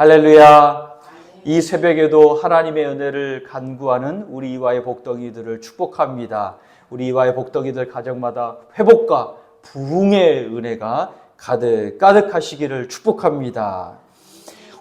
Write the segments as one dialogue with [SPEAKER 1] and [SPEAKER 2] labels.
[SPEAKER 1] 할렐루야. 이 새벽에도 하나님의 은혜를 간구하는 우리 이화의 복덩이들을 축복합니다. 우리 이화의 복덩이들 가정마다 회복과 부흥의 은혜가 가득하시기를 축복합니다.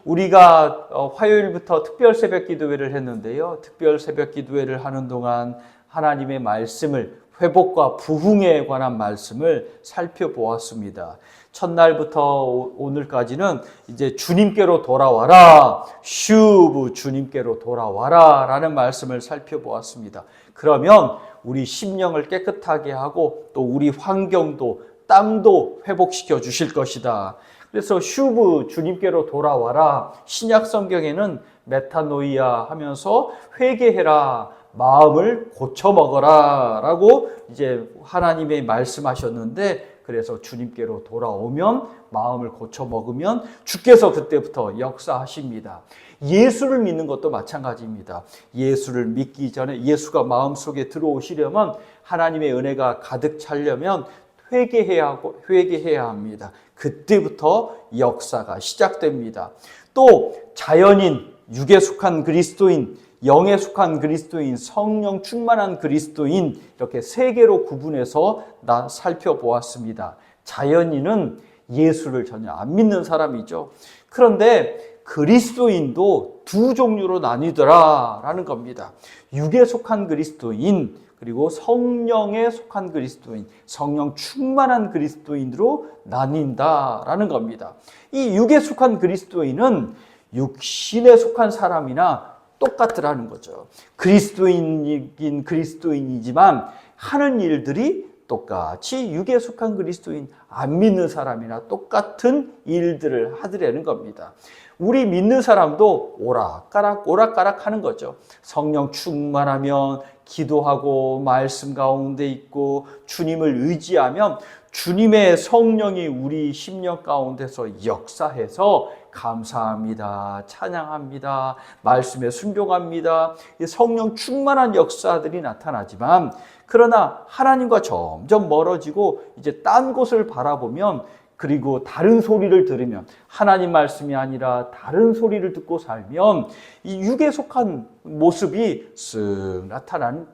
[SPEAKER 1] 우리가 화요일부터 특별 새벽 기도회를 했는데요. 특별 새벽 기도회를 하는 동안 하나님의 말씀을, 회복과 부흥에 관한 말씀을 살펴보았습니다. 첫날부터 오늘까지는 이제 주님께로 돌아와라, 슈브 주님께로 돌아와라 라는 말씀을 살펴보았습니다. 그러면 우리 심령을 깨끗하게 하고 또 우리 환경도 땅도 회복시켜 주실 것이다. 그래서 슈브 주님께로 돌아와라, 신약 성경에는 메타노이아 하면서 회개해라, 마음을 고쳐 먹어라 라고 이제 하나님의 말씀하셨는데, 그래서 주님께로 돌아오면, 마음을 고쳐 먹으면 주께서 그때부터 역사하십니다. 예수를 믿는 것도 마찬가지입니다. 예수를 믿기 전에, 예수가 마음속에 들어오시려면, 하나님의 은혜가 가득 차려면 회개해야 합니다. 그때부터 역사가 시작됩니다. 또 자연인, 육에 속한 그리스도인, 영에 속한 그리스도인, 성령 충만한 그리스도인, 이렇게 세 개로 구분해서 살펴보았습니다. 자연인은 예수를 전혀 안 믿는 사람이죠. 그런데 그리스도인도 두 종류로 나뉘더라라는 겁니다. 육에 속한 그리스도인, 그리고 성령에 속한 그리스도인, 성령 충만한 그리스도인으로 나뉜다라는 겁니다. 이 육에 속한 그리스도인은 육신에 속한 사람이나 똑같으라는 거죠. 그리스도인이긴 그리스도인이지만 하는 일들이 똑같이 육에 속한 그리스도인, 안 믿는 사람이나 똑같은 일들을 하더라는 겁니다. 우리 믿는 사람도 오락가락 하는 거죠. 성령 충만하면 기도하고 말씀 가운데 있고 주님을 의지하면 주님의 성령이 우리 심령 가운데서 역사해서 감사합니다, 찬양합니다, 말씀에 순종합니다. 성령 충만한 역사들이 나타나지만, 그러나 하나님과 점점 멀어지고 이제 딴 곳을 바라보면, 그리고 다른 소리를 들으면, 하나님 말씀이 아니라 다른 소리를 듣고 살면 이 육에 속한 모습이 쓱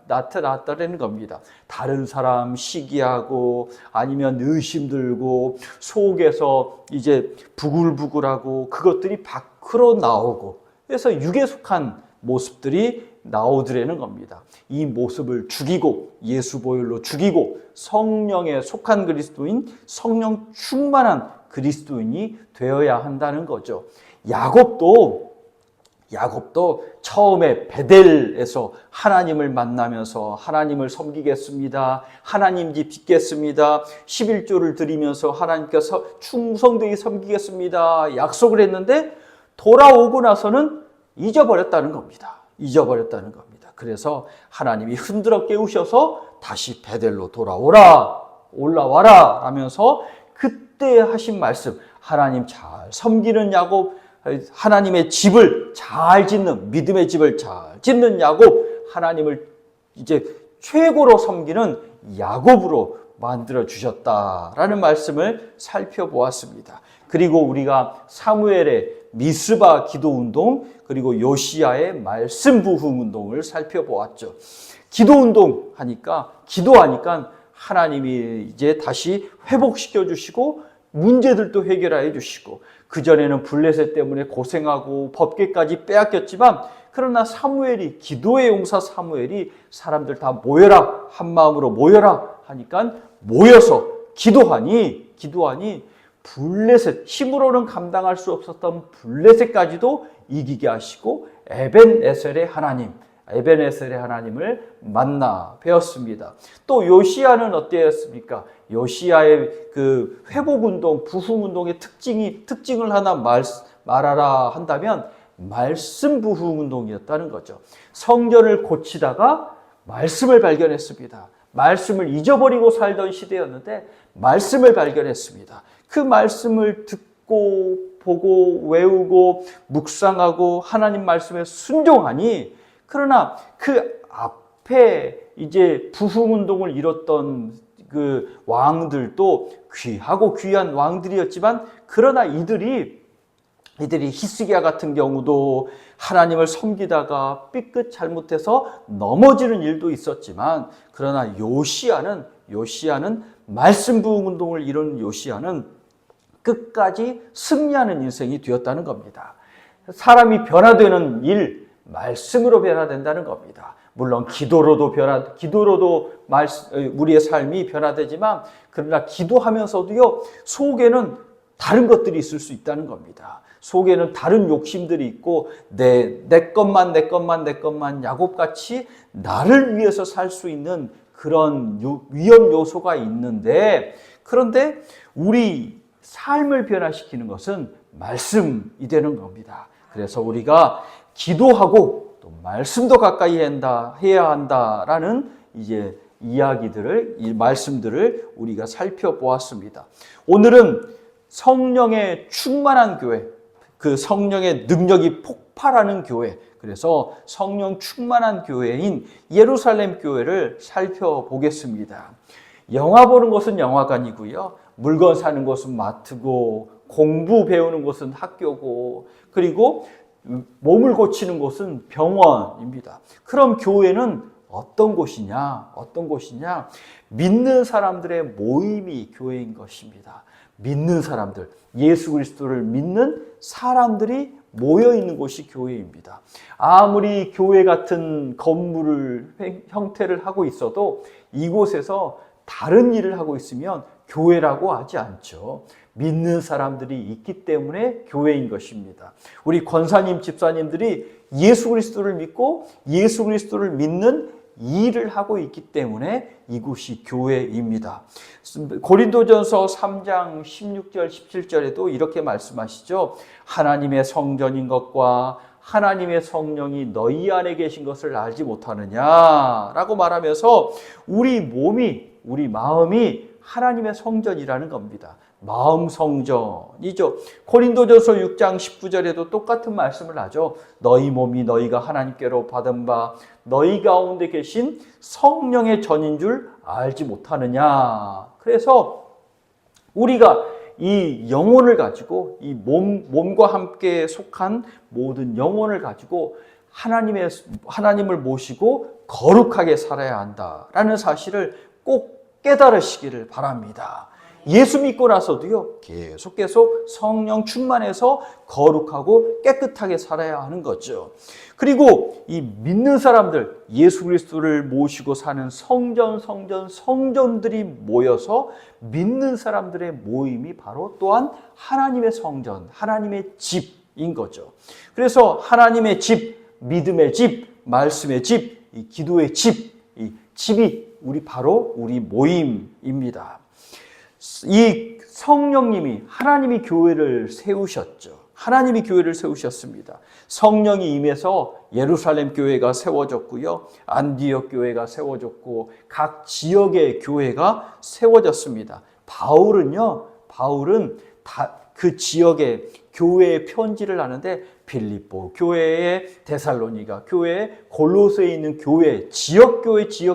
[SPEAKER 1] 나타났다는 겁니다. 다른 사람 시기하고, 아니면 의심 들고, 속에서 이제 부글부글하고, 그것들이 밖으로 나오고, 그래서 육에 속한 모습들이 나오더라는 겁니다. 이 모습을 죽이고, 예수 보혈로 죽이고, 성령에 속한 그리스도인, 성령 충만한 그리스도인이 되어야 한다는 거죠. 야곱도 처음에 베델에서 하나님을 만나면서 하나님을 섬기겠습니다, 하나님 집 짓겠습니다, 11조를 드리면서 하나님께서 충성되게 섬기겠습니다 약속을 했는데, 돌아오고 나서는 잊어버렸다는 겁니다. 그래서 하나님이 흔들어 깨우셔서 다시 베델로 올라와라 하면서 그때 하신 말씀, 하나님 잘 섬기는 야곱, 하나님의 집을 잘 짓는, 믿음의 집을 잘 짓는 야곱, 하나님을 이제 최고로 섬기는 야곱으로 만들어 주셨다라는 말씀을 살펴보았습니다. 그리고 우리가 사무엘의 미스바 기도운동, 그리고 요시야의 말씀 부흥 운동을 살펴보았죠. 기도하니까 하나님이 이제 다시 회복시켜 주시고 문제들도 해결해 주시고, 그전에는 블레셋 때문에 고생하고 법궤까지 빼앗겼지만, 그러나 기도의 용사 사무엘이 사람들 다 모여라, 한 마음으로 모여라 하니까 모여서 기도하니 블레셋, 힘으로는 감당할 수 없었던 블레셋까지도 이기게 하시고 에벤에셀의 하나님을 만나 뵈었습니다. 또 요시야는 어땠습니까? 요시야의 그 회복운동, 부흥운동의 특징을 하나 말하라 한다면 말씀 부흥운동이었다는 거죠. 성전을 고치다가 말씀을 발견했습니다. 말씀을 잊어버리고 살던 시대였는데 말씀을 발견했습니다. 그 말씀을 듣고 보고 외우고 묵상하고 하나님 말씀에 순종하니, 그러나 그 앞에 이제 부흥운동을 이뤘던 그 왕들도 귀하고 귀한 왕들이었지만, 그러나 이들이 이들이 히스기야 같은 경우도 하나님을 섬기다가 삐끗 잘못해서 넘어지는 일도 있었지만, 그러나 요시야는 말씀 부흥 운동을 이룬 요시야는 끝까지 승리하는 인생이 되었다는 겁니다. 사람이 변화되는 일, 말씀으로 변화된다는 겁니다. 물론 기도로도 우리의 삶이 변화되지만, 그러나 기도하면서도요, 속에는 다른 것들이 있을 수 있다는 겁니다. 속에는 다른 욕심들이 있고 내 것만 야곱같이 나를 위해서 살 수 있는 그런 위험 요소가 있는데, 그런데 우리 삶을 변화시키는 것은 말씀이 되는 겁니다. 그래서 우리가 기도하고 또 말씀도 가까이 해야 한다라는 이제 이 말씀들을 우리가 살펴보았습니다. 오늘은 성령의 충만한 교회, 그 성령의 능력이 폭발하는 교회, 그래서 성령 충만한 교회인 예루살렘 교회를 살펴보겠습니다. 영화 보는 곳은 영화관이고요, 물건 사는 곳은 마트고, 공부 배우는 곳은 학교고, 그리고 몸을 고치는 곳은 병원입니다. 그럼 교회는 어떤 곳이냐? 믿는 사람들의 모임이 교회인 것입니다. 믿는 사람들, 예수 그리스도를 믿는 사람들이 모여 있는 곳이 교회입니다. 아무리 교회 같은 형태를 하고 있어도 이곳에서 다른 일을 하고 있으면 교회라고 하지 않죠. 믿는 사람들이 있기 때문에 교회인 것입니다. 우리 권사님, 집사님들이 예수 그리스도를 믿고 예수 그리스도를 믿는 일을 하고 있기 때문에 이곳이 교회입니다. 고린도전서 3장 16절 17절에도 이렇게 말씀하시죠. 하나님의 성전인 것과 하나님의 성령이 너희 안에 계신 것을 알지 못하느냐라고 말하면서 우리 마음이 하나님의 성전이라는 겁니다. 마음 성전이죠. 고린도전서 6장 19절에도 똑같은 말씀을 하죠. 너희 몸이 너희가 하나님께로 받은 바 너희 가운데 계신 성령의 전인 줄 알지 못하느냐. 그래서 우리가 이 영혼을 가지고, 이 몸과 함께 속한 모든 영혼을 가지고 하나님을 모시고 거룩하게 살아야 한다라는 사실을 꼭 깨달으시기를 바랍니다. 예수 믿고 나서도요, 계속 성령 충만해서 거룩하고 깨끗하게 살아야 하는 거죠. 그리고 이 믿는 사람들, 예수 그리스도를 모시고 사는 성전들이 모여서 믿는 사람들의 모임이 바로 또한 하나님의 성전, 하나님의 집인 거죠. 그래서 하나님의 집, 믿음의 집, 말씀의 집, 이 기도의 집, 이 집이 바로 우리 모임입니다. 이 성령님이, 하나님이 교회를 세우셨죠. 하나님이 교회를 세우셨습니다. 성령이 임해서 예루살렘 교회가 세워졌고요, 안디옥 교회가 세워졌고, 각 지역의 교회가 세워졌습니다. 바울은 그 지역의 교회에 편지를 하는데 빌립보 교회에, 데살로니가 교회에, 골로새에 있는 교회, 지역교회에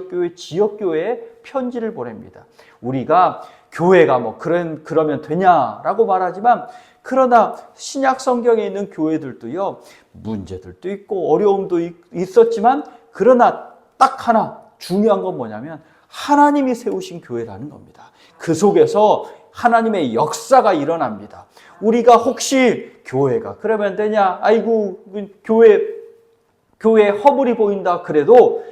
[SPEAKER 1] 편지를 보냅니다. 우리가 교회가 그러면 되냐라고 말하지만, 그러나 신약 성경에 있는 교회들도요, 문제들도 있고 어려움도 있었지만, 그러나 딱 하나 중요한 건 뭐냐면 하나님이 세우신 교회라는 겁니다. 그 속에서 하나님의 역사가 일어납니다. 우리가 혹시 교회가 그러면 되냐? 아이고, 교회 허물이 보인다. 그래도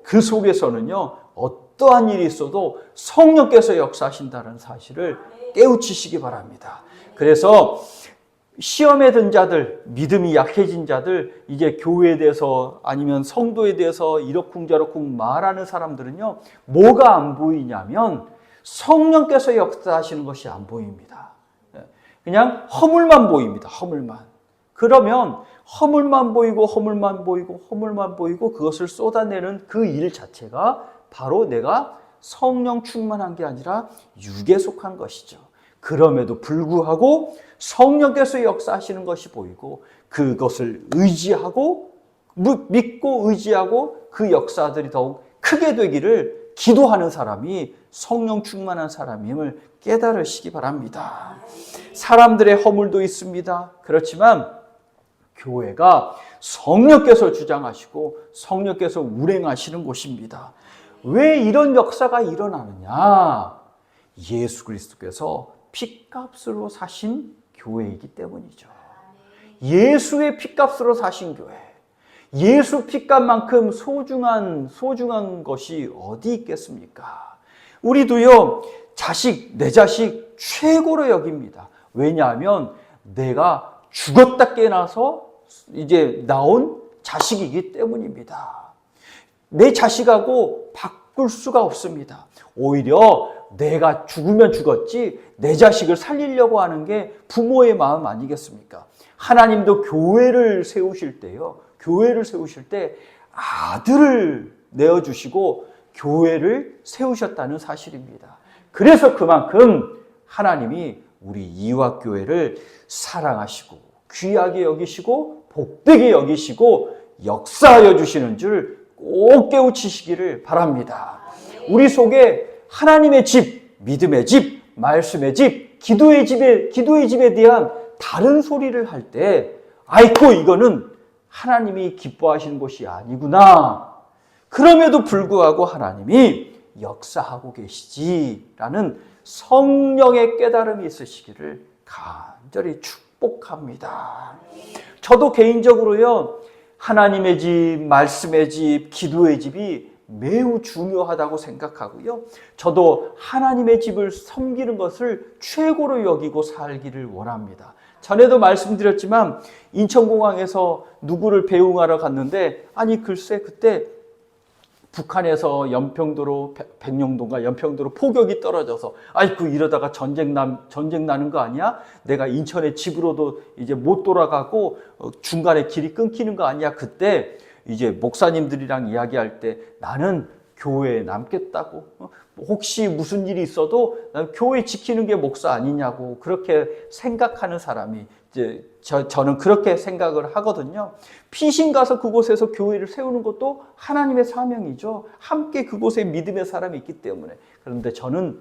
[SPEAKER 1] 그 속에서는요, 어떠한 일이 있어도 성령께서 역사하신다는 사실을 깨우치시기 바랍니다. 그래서 시험에 든 자들, 믿음이 약해진 자들, 이제 교회에 대해서 아니면 성도에 대해서 이러쿵저러쿵 말하는 사람들은요, 뭐가 안 보이냐면 성령께서 역사하시는 것이 안 보입니다. 그냥 허물만 보입니다. 허물만. 그러면 허물만 보이고 그것을 쏟아내는 그 일 자체가 바로 내가 성령 충만한 게 아니라 육에 속한 것이죠. 그럼에도 불구하고 성령께서 역사하시는 것이 보이고, 그것을 믿고 의지하고 그 역사들이 더욱 크게 되기를 기도하는 사람이 성령 충만한 사람임을 깨달으시기 바랍니다. 사람들의 허물도 있습니다. 그렇지만 교회가 성령께서 주장하시고 성령께서 운행하시는 곳입니다. 왜 이런 역사가 일어나느냐? 예수 그리스도께서 핏값으로 사신 교회이기 때문이죠. 예수의 핏값으로 사신 교회. 예수 핏값만큼 소중한 것이 어디 있겠습니까? 우리도요, 내 자식 최고로 여깁니다. 왜냐하면 내가 죽었다 깨어나서 이제 나온 자식이기 때문입니다. 내 자식하고 바꿀 수가 없습니다. 오히려 내가 죽으면 죽었지 내 자식을 살리려고 하는 게 부모의 마음 아니겠습니까? 하나님도 교회를 세우실 때 아들을 내어주시고 교회를 세우셨다는 사실입니다. 그래서 그만큼 하나님이 우리 이화교회를 사랑하시고 귀하게 여기시고 복되게 여기시고 역사하여 주시는 줄 꼭 깨우치시기를 바랍니다. 우리 속에 하나님의 집, 믿음의 집, 말씀의 집, 기도의 집에 대한 다른 소리를 할 때 아이고 이거는 하나님이 기뻐하시는 것이 아니구나. 그럼에도 불구하고 하나님이 역사하고 계시지라는 성령의 깨달음이 있으시기를 간절히 축복합니다. 저도 개인적으로요, 하나님의 집, 말씀의 집, 기도의 집이 매우 중요하다고 생각하고요. 저도 하나님의 집을 섬기는 것을 최고로 여기고 살기를 원합니다. 전에도 말씀드렸지만 인천공항에서 누구를 배웅하러 갔는데 글쎄 그때 북한에서 연평도로 백령도인가 연평도로 포격이 떨어져서 이러다가 전쟁 나는 거 아니야? 내가 인천의 집으로도 이제 못 돌아가고 중간에 길이 끊기는 거 아니야? 그때 이제 목사님들이랑 이야기할 때 나는 교회에 남겠다고, 혹시 무슨 일이 있어도 난 교회 지키는 게 목사 아니냐고 그렇게 생각하는 사람이 이제 저는 그렇게 생각을 하거든요. 피신 가서 그곳에서 교회를 세우는 것도 하나님의 사명이죠. 함께 그곳에 믿음의 사람이 있기 때문에. 그런데 저는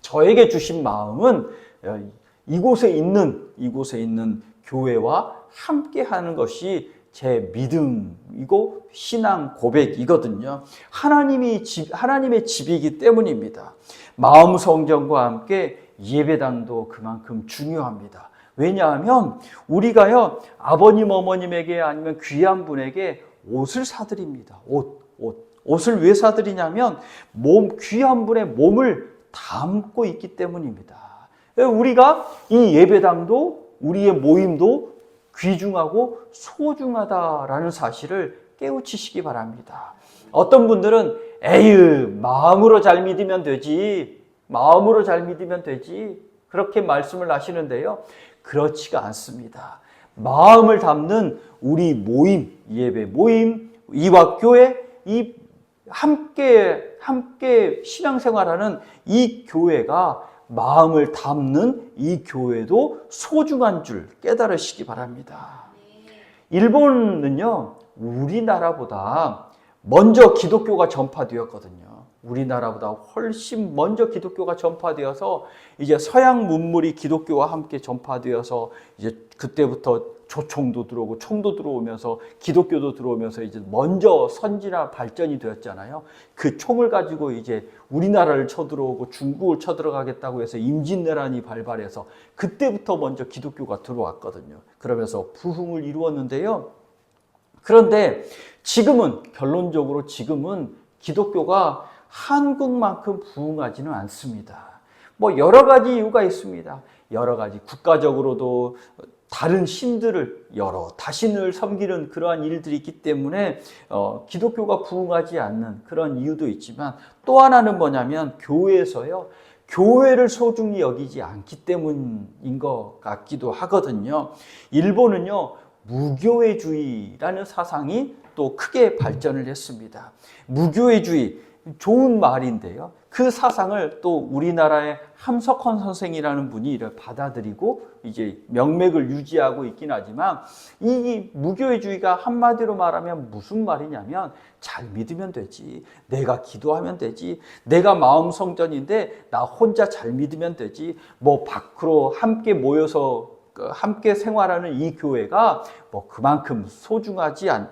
[SPEAKER 1] 저에게 주신 마음은 이곳에 있는 교회와 함께 하는 것이 제 믿음이고 신앙 고백이거든요. 하나님의 집이기 때문입니다. 마음 성전과 함께 예배당도 그만큼 중요합니다. 왜냐하면 우리가요, 아버님 어머님에게 아니면 귀한 분에게 옷을 사드립니다. 옷을 왜 사드리냐면 귀한 분의 몸을 담고 있기 때문입니다. 우리가 이 예배당도 우리의 모임도 귀중하고 소중하다라는 사실을 깨우치시기 바랍니다. 어떤 분들은 마음으로 잘 믿으면 되지, 그렇게 말씀을 하시는데요. 그렇지가 않습니다. 마음을 담는 우리 모임, 예배 모임, 이화교회, 이 함께 신앙생활하는 이 교회가 마음을 담는 이 교회도 소중한 줄 깨달으시기 바랍니다. 일본은요, 우리나라보다 먼저 기독교가 전파되었거든요. 우리나라보다 훨씬 먼저 기독교가 전파되어서 이제 서양 문물이 기독교와 함께 전파되어서 이제 그때부터 조총도 들어오고 총도 들어오면서 기독교도 들어오면서 이제 먼저 선진화 발전이 되었잖아요. 그 총을 가지고 이제 우리나라를 쳐들어오고 중국을 쳐들어가겠다고 해서 임진왜란이 발발해서 그때부터 먼저 기독교가 들어왔거든요. 그러면서 부흥을 이루었는데요. 그런데 결론적으로 지금은 기독교가 한국만큼 부흥하지는 않습니다. 여러 가지 이유가 있습니다. 여러 가지 국가적으로도 다른 신들을 다신을 섬기는 그러한 일들이 있기 때문에 기독교가 부흥하지 않는 그런 이유도 있지만 또 하나는 뭐냐면 교회에서요. 교회를 소중히 여기지 않기 때문인 것 같기도 하거든요. 일본은요. 무교회주의라는 사상이 또 크게 발전을 했습니다. 무교회주의, 좋은 말인데요. 그 사상을 또 우리나라의 함석헌 선생이라는 분이 이를 받아들이고 이제 명맥을 유지하고 있긴 하지만 이 무교회주의가 한마디로 말하면 무슨 말이냐면 잘 믿으면 되지. 내가 기도하면 되지. 내가 마음 성전인데 나 혼자 잘 믿으면 되지. 뭐 밖으로 함께 모여서 함께 생활하는 이 교회가 뭐 그만큼 소중하지만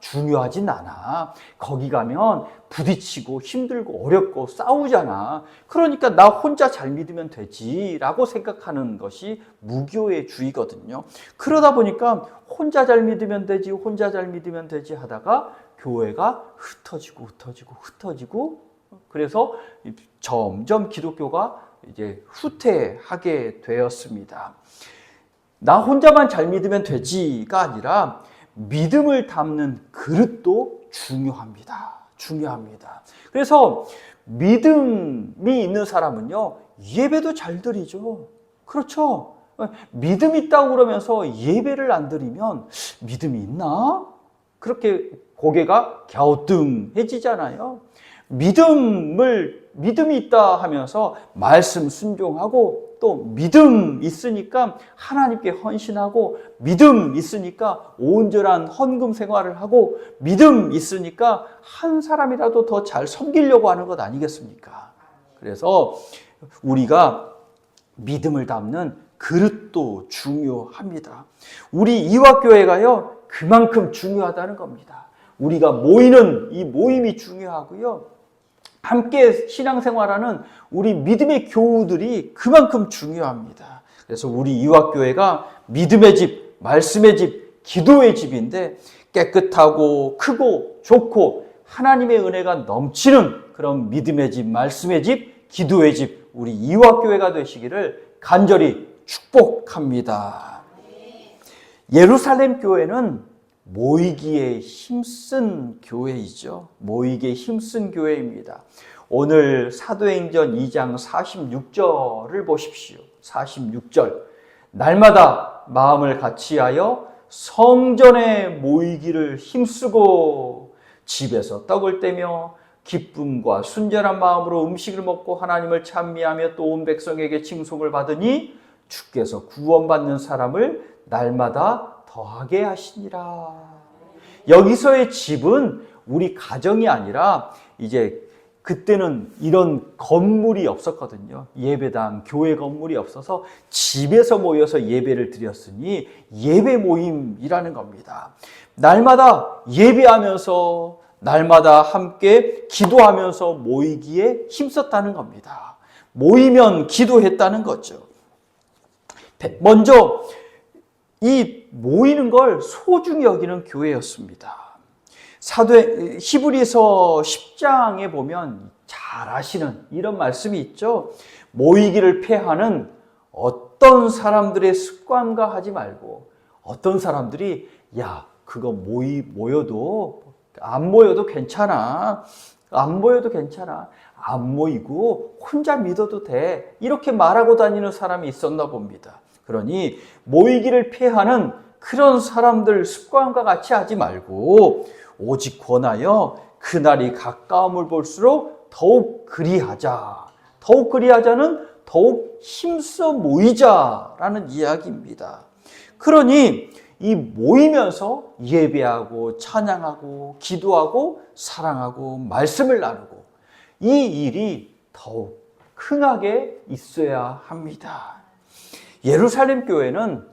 [SPEAKER 1] 중요하진 않아. 거기 가면 부딪히고 힘들고 어렵고 싸우잖아. 그러니까 나 혼자 잘 믿으면 되지라고 생각하는 것이 무교회주의거든요. 그러다 보니까 혼자 잘 믿으면 되지, 혼자 잘 믿으면 되지 하다가 교회가 흩어지고 그래서 점점 기독교가 이제 후퇴하게 되었습니다. 나 혼자만 잘 믿으면 되지가 아니라 믿음을 담는 그릇도 중요합니다. 그래서 믿음이 있는 사람은요, 예배도 잘 드리죠. 그렇죠? 믿음 있다고 그러면서 예배를 안 드리면 믿음이 있나? 그렇게 고개가 갸우뚱해지잖아요. 믿음이 있다 하면서 말씀 순종하고 또 믿음 있으니까 하나님께 헌신하고 믿음 있으니까 온전한 헌금 생활을 하고 믿음 있으니까 한 사람이라도 더 잘 섬기려고 하는 것 아니겠습니까? 그래서 우리가 믿음을 담는 그릇도 중요합니다. 우리 이화교회가요, 그만큼 중요하다는 겁니다. 우리가 모이는 이 모임이 중요하고요. 함께 신앙생활하는 우리 믿음의 교우들이 그만큼 중요합니다. 그래서 우리 이화교회가 믿음의 집, 말씀의 집, 기도의 집인데 깨끗하고 크고 좋고 하나님의 은혜가 넘치는 그런 믿음의 집, 말씀의 집, 기도의 집, 우리 이화교회가 되시기를 간절히 축복합니다. 예루살렘 교회는 모이기에 힘쓴 교회이죠. 모이기에 힘쓴 교회입니다. 오늘 사도행전 2장 46절을 보십시오. 46절. 날마다 마음을 같이하여 성전에 모이기를 힘쓰고 집에서 떡을 떼며 기쁨과 순전한 마음으로 음식을 먹고 하나님을 찬미하며 또 온 백성에게 칭송을 받으니 주께서 구원받는 사람을 날마다 더하게 하시니라. 여기서의 집은 우리 가정이 아니라 이제 그때는 이런 건물이 없었거든요. 예배당, 교회 건물이 없어서 집에서 모여서 예배를 드렸으니 예배 모임이라는 겁니다. 날마다 예배하면서 날마다 함께 기도하면서 모이기에 힘썼다는 겁니다. 모이면 기도했다는 거죠. 먼저 이 모이는 걸 소중히 여기는 교회였습니다. 히브리서 10장에 보면 잘 아시는 이런 말씀이 있죠. 모이기를 패하는 어떤 사람들의 습관과 하지 말고 어떤 사람들이 야 그거 모여도 안 모여도 괜찮아. 안 모이고 혼자 믿어도 돼. 이렇게 말하고 다니는 사람이 있었나 봅니다. 그러니 모이기를 피하는 그런 사람들 습관과 같이 하지 말고 오직 권하여 그날이 가까움을 볼수록 더욱 그리하자. 더욱 그리하자는 더욱 힘써 모이자라는 이야기입니다. 그러니 이 모이면서 예배하고 찬양하고 기도하고 사랑하고 말씀을 나누고 이 일이 더욱 흥하게 있어야 합니다. 예루살렘 교회는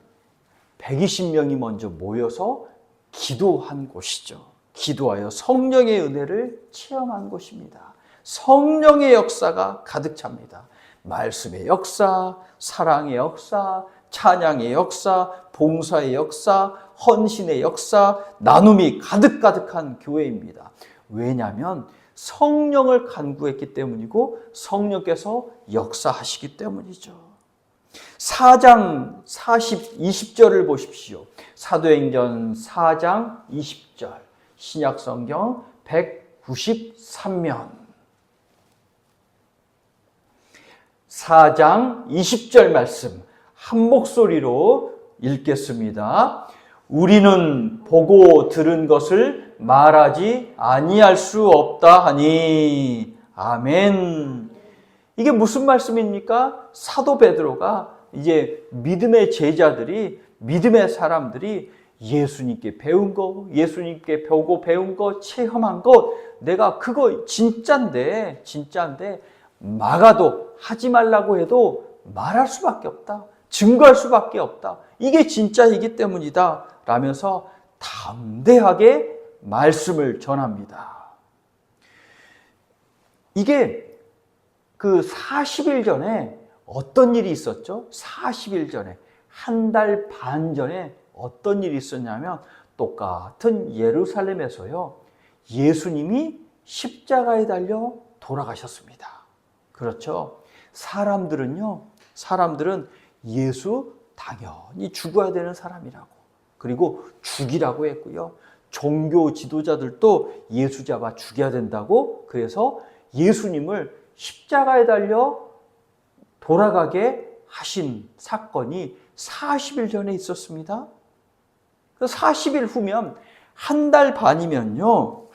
[SPEAKER 1] 120명이 먼저 모여서 기도한 곳이죠. 기도하여 성령의 은혜를 체험한 곳입니다. 성령의 역사가 가득 찹니다. 말씀의 역사, 사랑의 역사, 찬양의 역사, 봉사의 역사, 헌신의 역사, 나눔이 가득가득한 교회입니다. 왜냐하면 성령을 간구했기 때문이고 성령께서 역사하시기 때문이죠. 4장 20절을 보십시오. 사도행전 4장 20절 신약성경 193면 4장 20절 말씀 한 목소리로 읽겠습니다. 우리는 보고 들은 것을 말하지 아니할 수 없다 하니. 아멘. 이게 무슨 말씀입니까? 사도 베드로가 이제 믿음의 제자들이, 믿음의 사람들이 예수님께 배운 거, 예수님께 보고 배운 거, 체험한 것, 내가 그거 진짠데 막아도, 하지 말라고 해도 말할 수밖에 없다. 증거할 수밖에 없다. 이게 진짜이기 때문이다. 라면서 담대하게 말씀을 전합니다. 이게 그 40일 전에 어떤 일이 있었죠? 40일 전에, 한 달 반 전에 어떤 일이 있었냐면 똑같은 예루살렘에서요, 예수님이 십자가에 달려 돌아가셨습니다. 그렇죠? 사람들은 예수 당연히 죽어야 되는 사람이라고, 그리고 죽이라고 했고요. 종교 지도자들도 예수 잡아 죽여야 된다고, 그래서 예수님을 십자가에 달려 돌아가게 하신 사건이 40일 전에 있었습니다. 40일 후면 한 달 반이면요,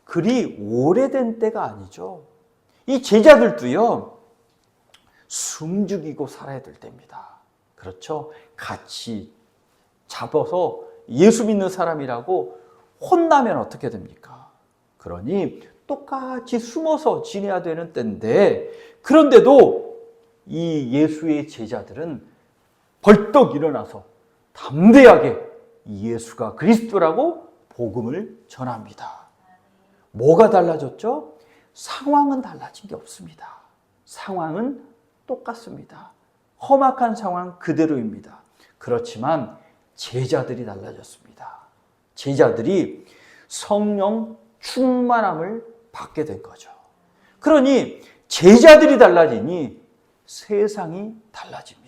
[SPEAKER 1] 그리 오래된 때가 아니죠. 이 제자들도요, 숨죽이고 살아야 될 때입니다. 그렇죠? 같이 잡아서 예수 믿는 사람이라고 혼나면 어떻게 됩니까? 그러니 똑같이 숨어서 지내야 되는 때인데, 그런데도 이 예수의 제자들은 벌떡 일어나서 담대하게 예수가 그리스도라고 복음을 전합니다. 뭐가 달라졌죠? 상황은 달라진 게 없습니다. 상황은 똑같습니다. 험악한 상황 그대로입니다. 그렇지만 제자들이 달라졌습니다. 제자들이 성령 충만함을 받게 된 거죠. 그러니 제자들이 달라지니 세상이 달라집니다.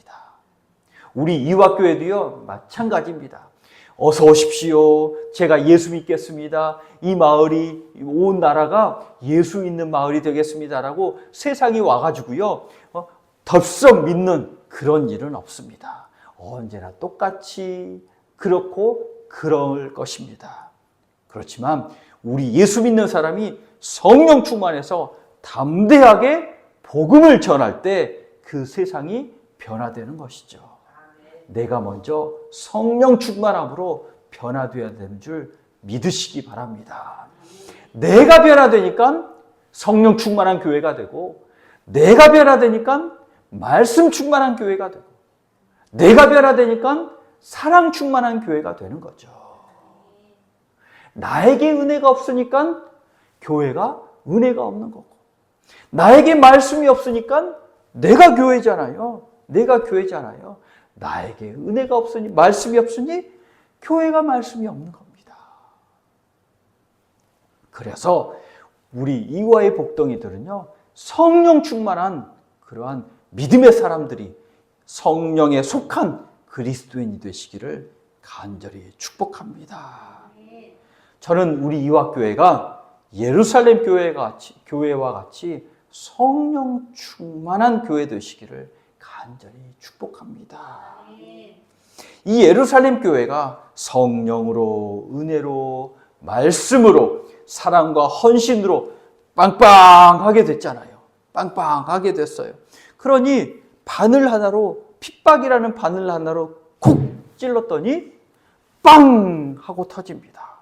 [SPEAKER 1] 우리 이화교회도요, 마찬가지입니다. 어서 오십시오. 제가 예수 믿겠습니다. 이 마을이, 온 나라가 예수 믿는 마을이 되겠습니다라고 세상이 와가지고요, 덥석 믿는 그런 일은 없습니다. 언제나 똑같이 그렇고 그럴 것입니다. 그렇지만 우리 예수 믿는 사람이 성령 충만해서 담대하게 복음을 전할 때 그 세상이 변화되는 것이죠. 내가 먼저 성령 충만함으로 변화되어야 되는 줄 믿으시기 바랍니다. 내가 변화되니까 성령 충만한 교회가 되고, 내가 변화되니까 말씀 충만한 교회가 되고, 내가 변화되니까 사랑 충만한 교회가 되는 거죠. 나에게 은혜가 없으니까 교회가 은혜가 없는 거고, 나에게 말씀이 없으니까 내가 교회잖아요. 나에게 은혜가 없으니, 말씀이 없으니 교회가 말씀이 없는 겁니다. 그래서 우리 이화의 복덩이들은요, 성령 충만한 그러한 믿음의 사람들이 성령에 속한 그리스도인이 되시기를 간절히 축복합니다. 저는 우리 이화교회가 예루살렘 교회와 같이 성령 충만한 교회 되시기를 간절히 축복합니다. 이 예루살렘 교회가 성령으로, 은혜로, 말씀으로, 사랑과 헌신으로 빵빵하게 됐잖아요. 빵빵하게 됐어요. 그러니 바늘 하나로, 핍박이라는 바늘 하나로 콕 찔렀더니 빵 하고 터집니다.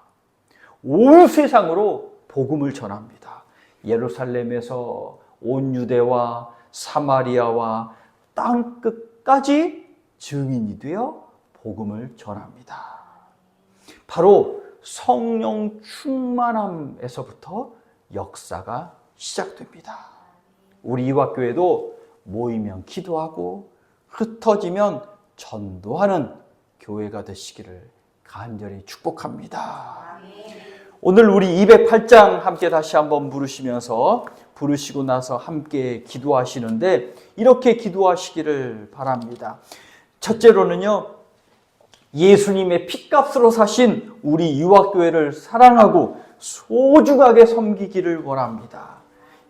[SPEAKER 1] 온 세상으로 복음을 전합니다. 예루살렘에서 온 유대와 사마리아와 땅 끝까지 증인이 되어 복음을 전합니다. 바로 성령 충만함에서부터 역사가 시작됩니다. 우리 이화교회도 모이면 기도하고 흩어지면 전도하는 교회가 되시기를 간절히 축복합니다. 오늘 우리 208장 함께 다시 한번 부르시고 나서 함께 기도하시는데, 이렇게 기도하시기를 바랍니다. 첫째로는요, 예수님의 핏값으로 사신 우리 이화교회를 사랑하고 소중하게 섬기기를 원합니다.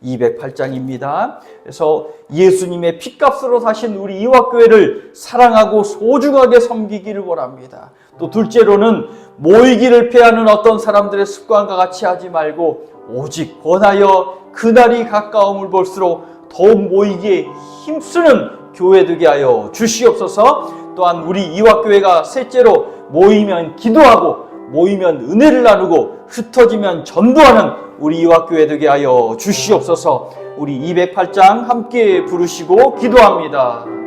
[SPEAKER 1] 208장입니다. 그래서 예수님의 핏값으로 사신 우리 이화교회를 사랑하고 소중하게 섬기기를 원합니다. 또 둘째로는 모이기를 패하는 어떤 사람들의 습관과 같이 하지 말고 오직 권하여 그날이 가까움을 볼수록 더욱 모이기에 힘쓰는 교회 되게 하여 주시옵소서. 또한 우리 이화교회가 셋째로 모이면 기도하고 모이면 은혜를 나누고 흩어지면 전도하는 우리 이화교회 되게 하여 주시옵소서. 우리 208장 함께 부르시고 기도합니다.